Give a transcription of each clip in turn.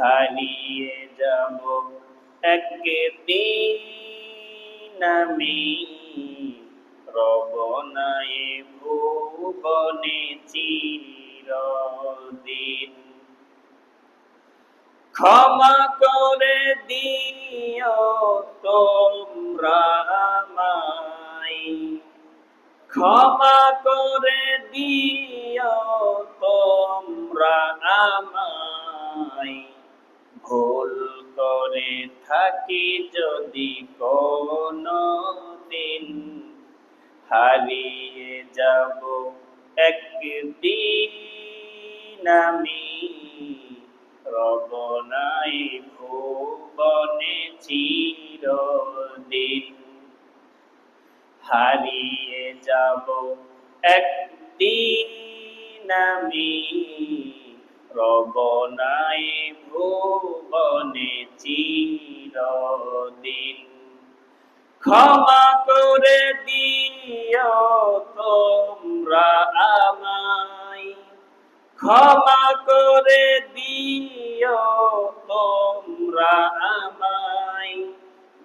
হারিয়ে যাব একদিন আমি, রব নাই ভুবনে চিরদিন। ক্ষমা করে দিও তোমরা আমায়, ক্ষমা করে দিও তোমরা আমায়, ভুল করে থাকি যদি কোনো দিন, হারিয়ে যাব একদিন আমি, রব নাই ভুবনে চিরদিন। হারিয়ে যাব একদিন আমি, রব নাই ভুবনে চিরদিন। ক্ষমা করে দিও তোমরা আমায়, ক্ষমা করে দিও তোমরা আমায়,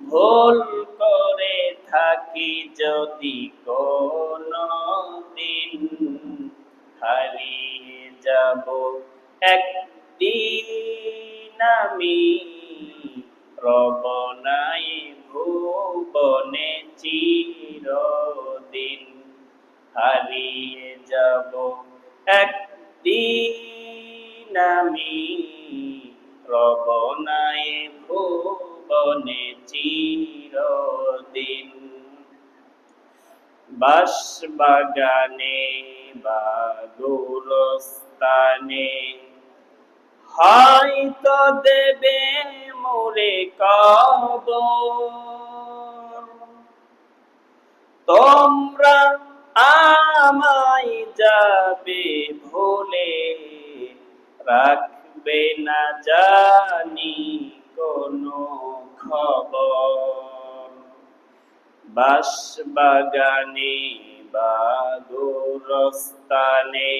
ভুল করে থাকি যদি কোনো দিন, হারিয়ে যাব একদিন আমি, রব নাই ভুবনে চিরদিন। হারিয়ে যাব একদিন আমি, রব নাই ভুবনে চিরদিন। বাঁশবাগানে বা গোরস্থানে হয়তো দেবে মোরে কবর, তোমরা আমায় যাবে ভুলে, রাখবে না জানি কোনো খবর। বাঁশবাগানে বা গোরস্থানে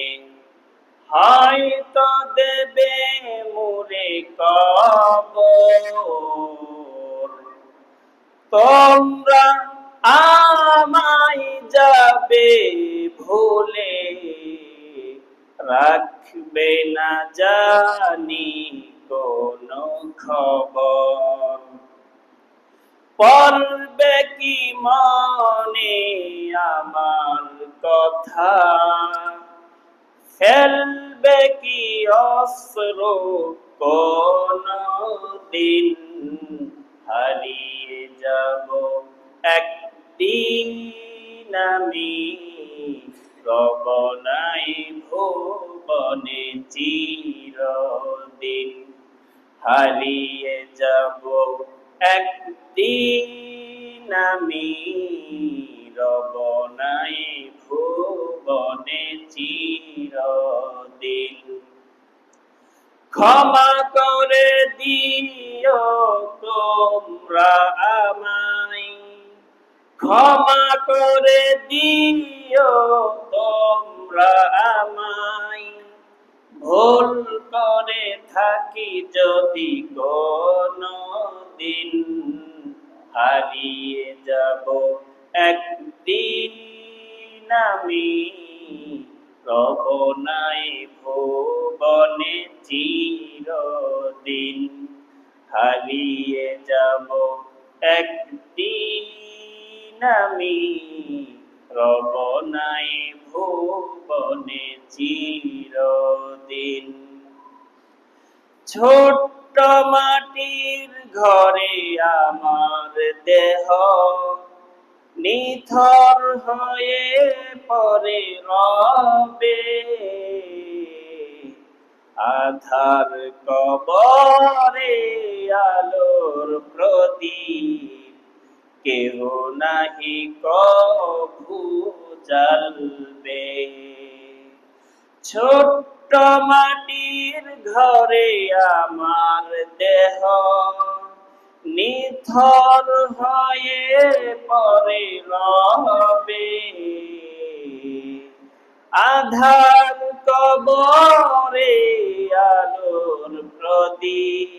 হয়তো দেবে মোরে কবর, তোমরা আমায় যাবে ভুলে, রাখবে না জানি কোনো খবর। পড়বে কি মনে আমার কথা, ফেলবে কি অশ্রু কোনো দিন, হারিয়ে যাব একদিন আমি, রব নাই ভুবনে চিরদিন। হারিয়ে যাব একদিন আমি, রব নাই ভুবনে চিরদিন। ক্ষমা করে দিও তোমরা আমায়, ক্ষমা করে দিও তোমরা আমায়, ভুল করে থাকি যদি কোনো দিন, হারিয়ে যাব একদিন আমি, রব নাই ভুবনে চিরদিন। হারিয়ে যাব একদিন আমি, রব নাই ভুবনে চিরদিন। ছোট্ট মাটির ঘরে আমার দেহ নিথর হয়ে পড়ে রবে, আধার কবরে আলোর প্রদীপ কেহ নাহি কভু জ্বালবে। ছোট্ট মাটির ঘরে আমার দেহ নিথর হয়ে পড়ে রবে, আধার কবরে আলোর প্রদীপ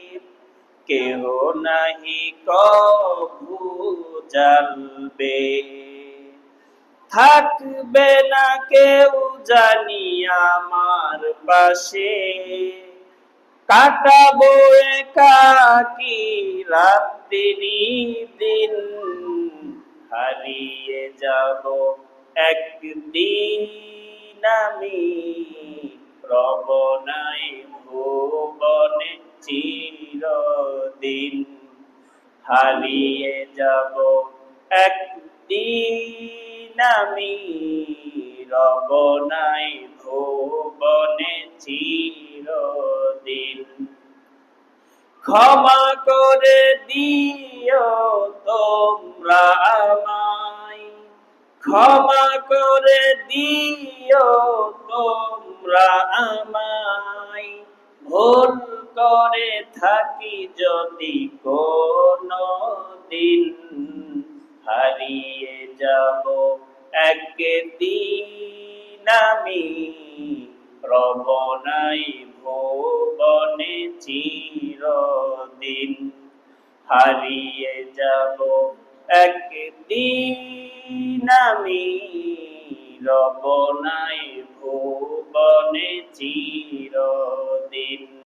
কেহ নাহি কভু জানবে। থাকবে না কেউ জানি আমার পাশে, কাটাবো একাকী রাত্রি দিন। হারিয়ে যাব একদিন আমি, রব নাই ভুবনে চিরদিন। হারিয়ে যাব একদিন আমি, রব নাই ভুবনে চিরদিন। ক্ষমা করে দিও তোমরা আমায়, ক্ষমা করে দিও তোমরা আমায়। ভুল করে থাকি যদি কোনো দিন, হারিয়ে যাব একদিন আমি, রব নাই ভুবনে চিরদিন। হারিয়ে যাব একদিন আমি, রব নাই ভুবনে চিরদিন।